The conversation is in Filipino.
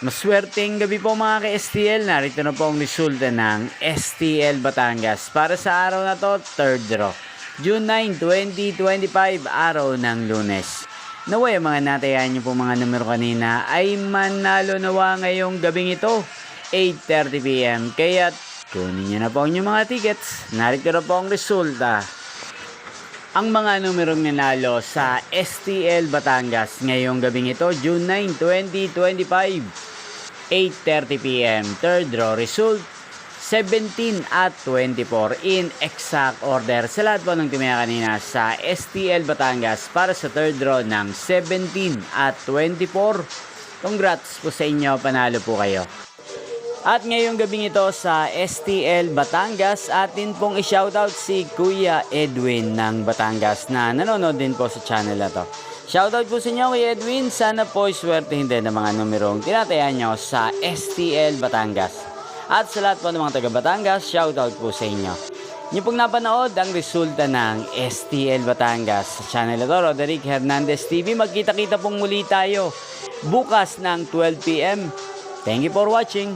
Maswerteng gabi po mga ka-STL. Narito na po ang resulta ng STL Batangas. Para sa araw na to, third draw. June 9, 2025, araw ng Lunes. Naway mga natayan nyo po mga numero kanina ay manalo nawa ngayong gabing ito, 8:30 PM. Kaya kunin nyo na po ang inyong mga tickets. Narito na po ang resulta. Ang mga numerong nanalo sa STL Batangas ngayong gabing ito, June 9, 2025, 8:30 PM. Third draw result, 17 at 24 in exact order. Sa lahat po ng tumaya kanina sa STL Batangas para sa third draw ng 17 at 24. Congrats po sa inyo, panalo po kayo. At ngayong gabing ito sa STL Batangas, atin pong i-shoutout si Kuya Edwin ng Batangas na nanonood din po sa channel na to. Shoutout po sa inyo Kuya Edwin, sana po iswertehin din ng mga numerong tinatayan nyo sa STL Batangas. At sa lahat po ng mga taga Batangas, shoutout po sa inyo. Nyo pong napanood ang resulta ng STL Batangas sa channel na to, Roderick Hernandez TV. Magkita-kita pong muli tayo bukas ng 12 PM. Thank you for watching.